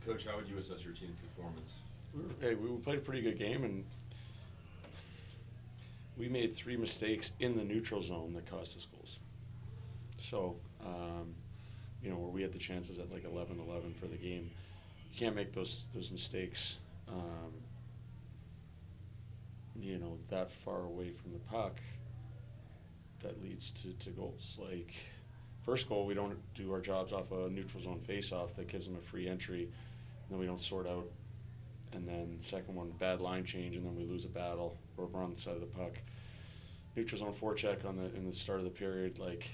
Coach, how would you assess your team performance? We played a pretty good game, and we made 3 mistakes in the neutral zone that cost us goals. So, where we had the chances at like 11-11 for the game, you can't make those mistakes, that far away from the puck. That leads to goals. Like, first goal, we don't do our jobs off a neutral zone face-off that gives them a free entry, and then we don't sort out. And then second one, bad line change, and then we lose a battle, or we're on the side of the puck. Neutral zone forecheck in the start of the period, like,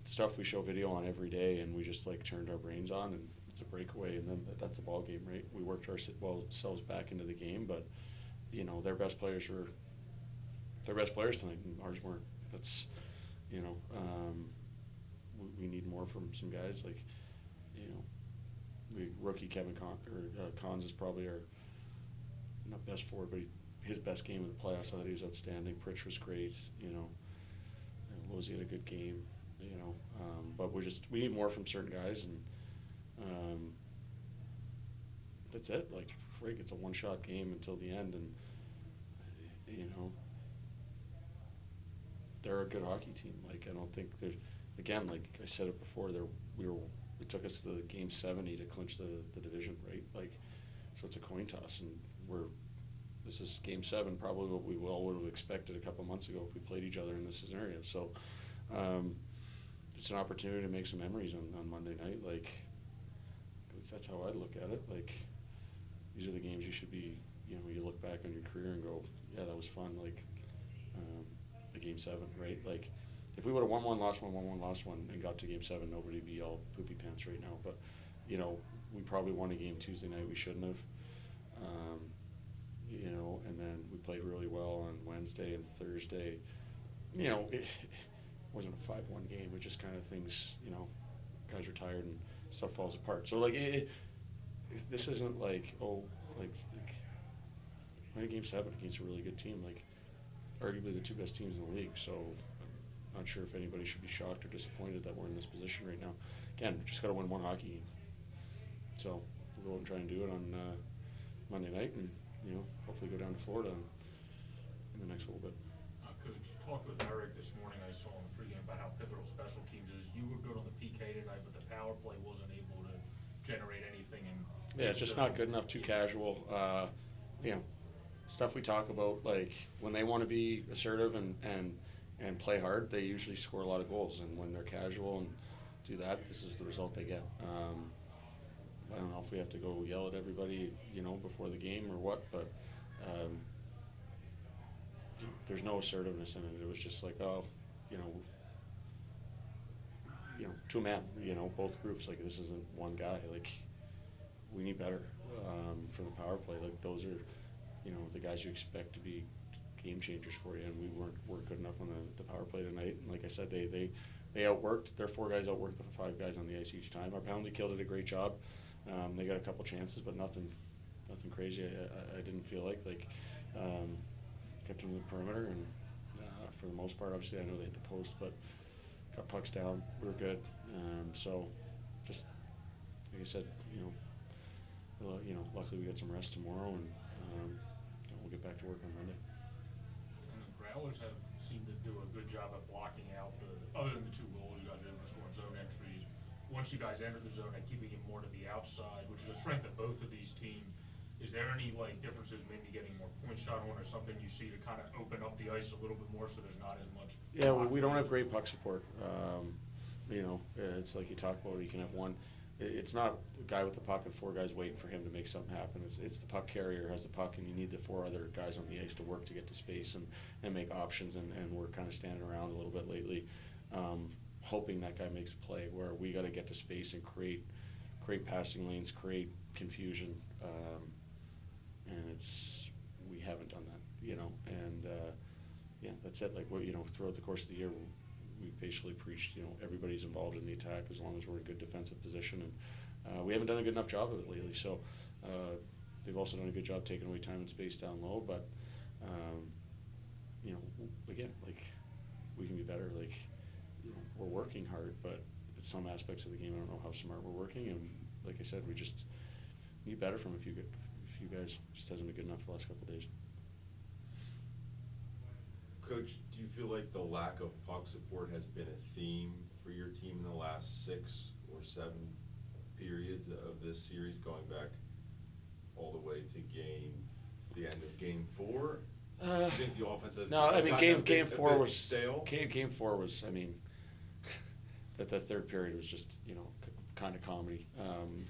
stuff we show video on every day, and we just like turned our brains on, and it's a breakaway, and then that's a ball game, right? We worked ourselves back into the game, but their best players tonight, and ours weren't. That's we need more from some guys like rookie Kevin Cons is probably our not best forward, but his best game of the playoffs. I thought he was outstanding. Pritch was great. Losey had a good game. But we need more from certain guys, and that's it. Like, frig, it's a one-shot game until the end, and they're a good hockey team. Like, I don't think they're, again, like I said it before, it took us to the game 70 to clinch the division, right? Like, so it's a coin toss, and this is game 7, probably what we all would have expected a couple months ago if we played each other in this scenario. So it's an opportunity to make some memories on Monday night. Like, that's how I look at it. Like, these are the games you should be, you look back on your career and go, yeah, that was fun. Like, the game 7, right? Like, if we would have won one, lost one, and got to game 7, nobody would be all poopy pants right now. But, we probably won a game Tuesday night we shouldn't have. And then we played really well on Wednesday and Thursday. It wasn't a 5-1 game. It just kind of things, guys are tired and stuff falls apart. So, like, this isn't like, playing game 7 against a really good team, like, arguably the 2 best teams in the league. So, I'm not sure if anybody should be shocked or disappointed that we're in this position right now. Again, we just got to win one hockey game. So, we'll go out and try and do it on Monday night, and hopefully go down to Florida in the next little bit. Coach, talked with Eric this morning, I saw in the pregame, about how pivotal special teams is. You were good on the PK tonight, but the power play wasn't able to generate anything. Yeah, it's just not good enough, too casual. Stuff we talk about, like, when they want to be assertive and play hard, they usually score a lot of goals. And when they're casual and do that, this is the result they get. I don't know if we have to go yell at everybody, before the game or what, but there's no assertiveness in it. It was just like, two men, both groups. Like, this isn't one guy. Like, we need better from the power play. Like, those are, the guys you expect to be game changers for you, and we weren't good enough on the power play tonight. And like I said, they outworked. Their 4 guys outworked the 5 guys on the ice each time. Our penalty kill did a great job. They got a couple chances, but nothing crazy. I didn't feel like kept them to the perimeter, and for the most part, obviously I know they hit the post, but got pucks down. We were good. So just like I said, luckily we got some rest tomorrow, and we'll get back to work on Monday. And the Growlers have seemed to do a good job at blocking out other than the 2 goals you guys were able to score in zone entries. Once you guys enter the zone and keeping it more to the outside, which is a strength of both of these teams, is there any differences, maybe getting more points shot on, or something you see to kind of open up the ice a little bit more so there's not as much? Yeah, we don't have great puck support. It's like you talk about, you can have one. It's not a guy with the puck and 4 guys waiting for him to make something happen. It's the puck carrier has the puck, and you need the 4 other guys on the ice to work to get to space and make options, and we're kind of standing around a little bit lately, hoping that guy makes a play where we got to get to space and create passing lanes, create confusion, and we haven't done that, and that's it. Like, throughout the course of the year, we basically preached, everybody's involved in the attack as long as we're in good defensive position, and we haven't done a good enough job of it lately. So they've also done a good job taking away time and space down low, but again, like, we can be better. Like, we're working hard, but at some aspects of the game, I don't know how smart we're working, and like I said, we just need better from a few guys. Just hasn't been good enough the last couple of days. Coach, do you feel like the lack of puck support has been a theme for your team in the last 6 or 7 periods of this series, going back all the way to the end of game 4? Do you think the offense has No, I mean gotten game a 4 bit was stale? Game 4 was, I mean, that the third period was just, kind of comedy.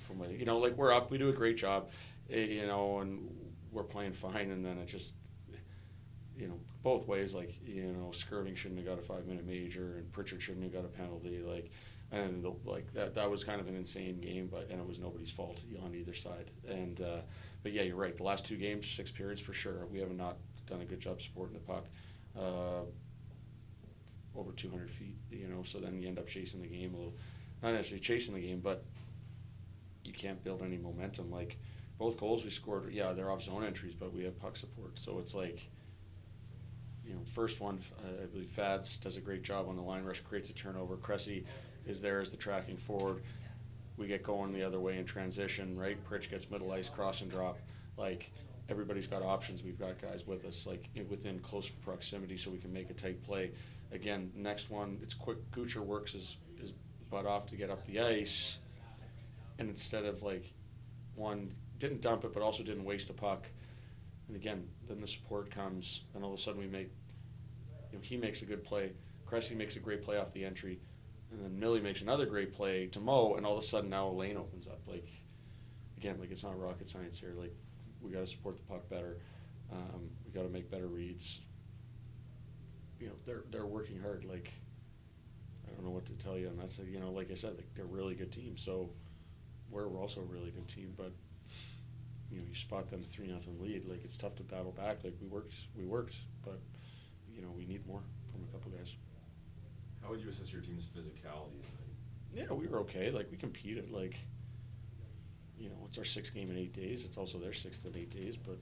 From like we're up, we do a great job, and we're playing fine, and then it just, both ways, like, Skirving shouldn't have got a 5-minute major, and Pritchard shouldn't have got a penalty, and that was kind of an insane game, and it was nobody's fault on either side. And but yeah, you're right. The last 2 games, 6 periods for sure. We have not done a good job supporting the puck. Over 200 feet, so then you end up chasing the game a little. Not necessarily chasing the game, but you can't build any momentum. Like, both goals we scored, yeah, they're off zone entries, but we have puck support. So it's like, first one, I believe Fads does a great job on the line rush, creates a turnover. Cressy is there as the tracking forward. We get going the other way in transition, right? Pritch gets middle ice, cross and drop. Like, everybody's got options. We've got guys with us, like, within close proximity, so we can make a tight play. Again, next one, it's quick. Gucher works his butt off to get up the ice, and instead of, like, one, didn't dump it, but also didn't waste a puck. And again, then the support comes, and all of a sudden we make, he makes a good play. Cressy makes a great play off the entry, and then Millie makes another great play to Mo, and all of a sudden now a lane opens up. Like, again, like, it's not rocket science here. Like, we got to support the puck better. We got to make better reads. They're working hard. Like, I don't know what to tell you, and that's like I said, like, they're a really good team. So we're also a really good team, but you spot them 3-0 lead. Like, it's tough to battle back. Like, we worked, but we need more from a couple guys. How would you assess your team's physicality tonight? Yeah, we were okay. Like, we competed. Like, it's our 6th game in 8 days. It's also their 6th in 8 days, but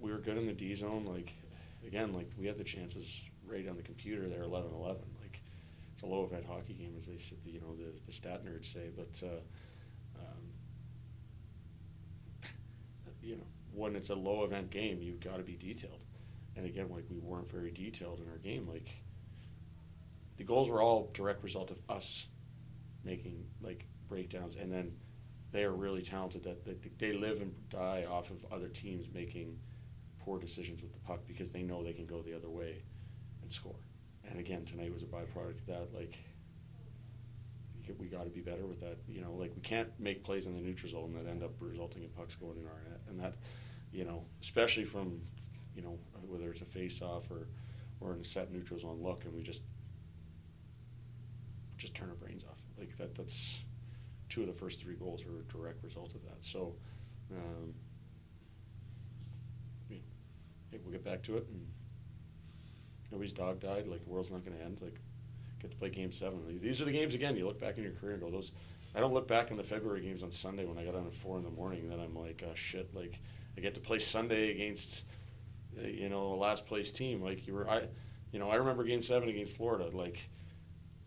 we were good in the D zone. Like, again, like, we had the chances right on the computer there, 11-11. Like, it's a low event hockey game, as they said, the stat nerds say. But when it's a low event game, you've got to be detailed. And again, like, we weren't very detailed in our game. Like, the goals were all direct result of us making, like, breakdowns, and then they are really talented that they live and die off of other teams making poor decisions with the puck, because they know they can go the other way and score. And again, tonight was a byproduct of that. Like, we got to be better with that. Like, we can't make plays in the neutral zone that end up resulting in pucks going in our net, and that, especially from, whether it's a face-off or in a set neutral zone look, and we just turn our brains off. Like, that's 2 of the first 3 goals are a direct result of that. So, we'll get back to it, and nobody's dog died. Like, the world's not going to end. Like, get to play Game 7. These are the games, again, you look back in your career and go, I don't look back in the February games on Sunday when I got on at 4 in the morning, and then I'm like, oh, shit, like, I get to play Sunday against, a last place team. Like, I remember Game 7 against Florida, like,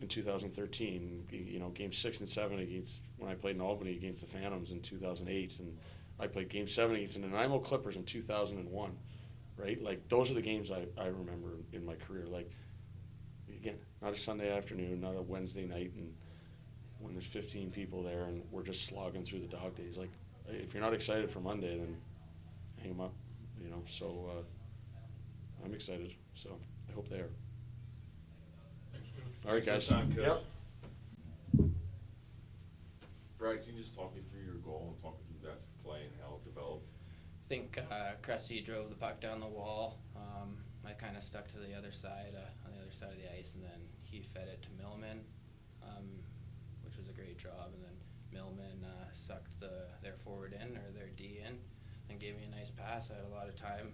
in 2013, Game 6 and 7 against, when I played in Albany against the Phantoms in 2008, and I played Game 7 against the Nanaimo Clippers in 2001, right? Like, those are the games I remember in my career. Like, again, not a Sunday afternoon, not a Wednesday night, and when there's 15 people there and we're just slogging through the dog days. Like, if you're not excited for Monday, then hang them up, So I'm excited, so I hope they are. Thanks, Coach. All right, guys. Thanks for the time, Coach. Yep. Brad, can you just talk me through your goal and talk me through that play and how it developed? I think Cressy drove the puck down the wall. I kind of stuck to the other side, on the other side of the ice, and then he fed it to Millman, which was a great job. And then Millman sucked their forward in, or their D in, and gave me a nice pass. I had a lot of time.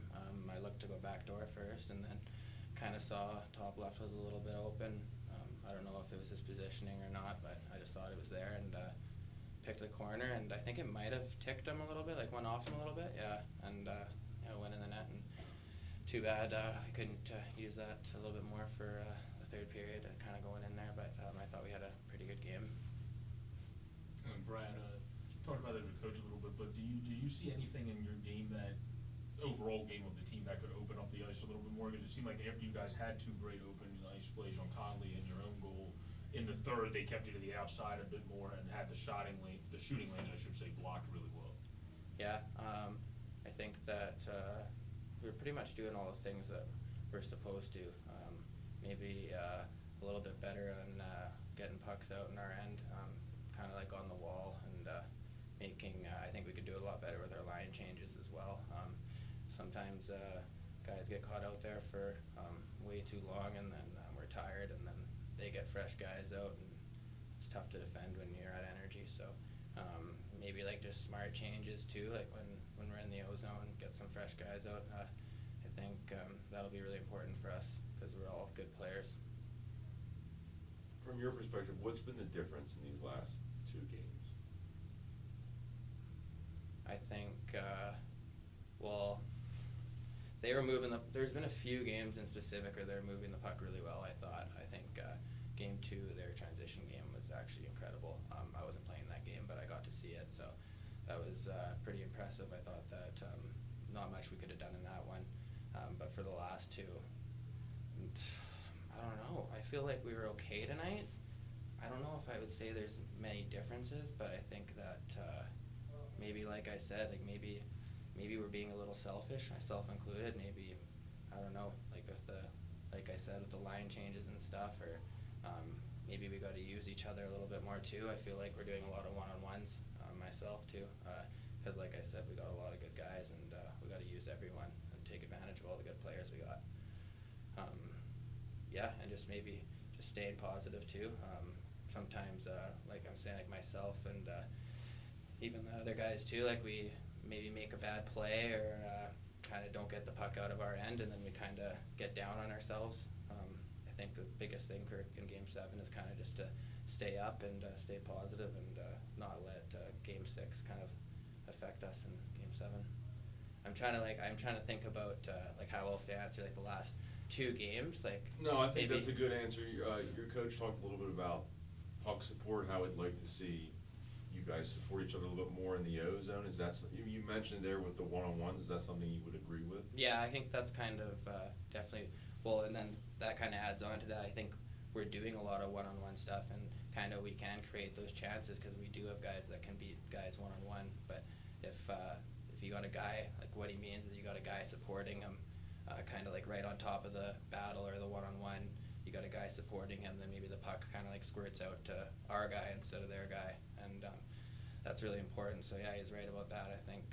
I looked to go backdoor first, and then kind of saw top left was a little bit open. I don't know if it was his positioning or not, but I just thought it was there, and picked the corner, and I think it might have ticked him a little bit, like went off him a little bit, yeah, and went in the net. And too bad I couldn't use that a little bit more for the third period, kind of going in there, but I thought we had a pretty good game. Brad, you talked about it as a coach a little bit, but do you see anything in your game overall game of the team that could open up the ice a little bit more? Because it seemed like after you guys had two great open ice plays on Conley and your own goal, in the third they kept you to the outside a bit more and had the shooting lane, I should say, blocked really well. Yeah, I think that we're pretty much doing all the things that we're supposed to. Maybe a little bit better on getting pucks out in our end, kind of like on the wall, and making. I think we could do a lot better with our line changes as well. Sometimes guys get caught out there for way too long, and then we're tired, and then they get fresh guys out, and it's tough to defend when you're at energy. So maybe like just smart changes too, like when we're in the O-zone, get some fresh guys out. I think that'll be really important for us because we're all good players. From your perspective, what's been the difference in these last two games? I think, well, they were moving there's been a few games in specific where they're moving the puck really well, I thought. I think game 2, their transition game was actually incredible. I wasn't playing that game, but I got to see it, so that was pretty impressive. I thought that not much we could have done in that one, but for the last two, I don't know. I feel like we were okay tonight. I don't know if I would say there's many differences, but I think that maybe, like I said, like maybe we're being a little selfish, myself included. Maybe, I don't know, like like I said, with the line changes and stuff, or maybe we got to use each other a little bit more too. I feel like we're doing a lot of one-on-ones myself too, because like I said, we got a lot of good guys, and we got to use everyone and take advantage of all the good players we got. Yeah, and just maybe just staying positive too. Sometimes, like I'm saying, like myself and even the other guys too, like we maybe make a bad play or kind of don't get the puck out of our end, and then we kind of get down on ourselves. I think the biggest thing for in Game 7 is kind of just to stay up and stay positive and not let Game 6 kind of affect us in Game 7. I'm trying to think about like how else to answer like the last two games. Like No, I think maybe, that's a good answer. Your coach talked a little bit about puck support, how he'd like to see you guys support each other a little bit more in the O-zone. Is that you mentioned there with the one-on-ones? Is that something you would agree with? Yeah, I think that's kind of definitely. Well, and then that kind of adds on to that. I think we're doing a lot of one-on-one stuff, and kind of we can create those chances because we do have guys that can beat guys one-on-one. But if you got a guy, like what he means is you got a guy supporting him, kind of like right on top of the battle or the one-on-one. You got a guy supporting him, then maybe the puck kind of like squirts out to our guy instead of their guy, and that's really important. So yeah, he's right about that. I think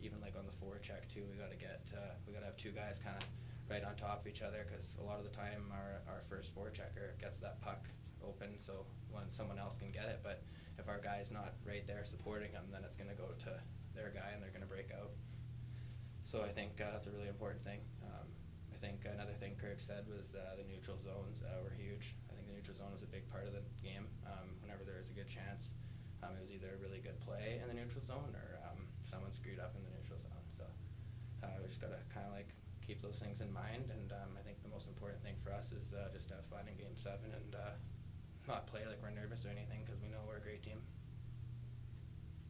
even like on the forecheck too, we got to have two guys kind of right on top of each other, because a lot of the time our first forechecker gets that puck open, so someone else can get it. But if our guy's not right there supporting him, then it's going to go to their guy and they're going to break out. So I think that's a really important thing. I think another thing Kirk said was the neutral zones were huge. I think the neutral zone was a big part of the game. Whenever there was a good chance, it was either a really good play in the neutral zone or someone screwed up in the neutral zone. So we just got to kind of like keep those things in mind. And I think the most important thing for us is just to have fun in Game 7 and not play like we're nervous or anything, because we know we're a great team.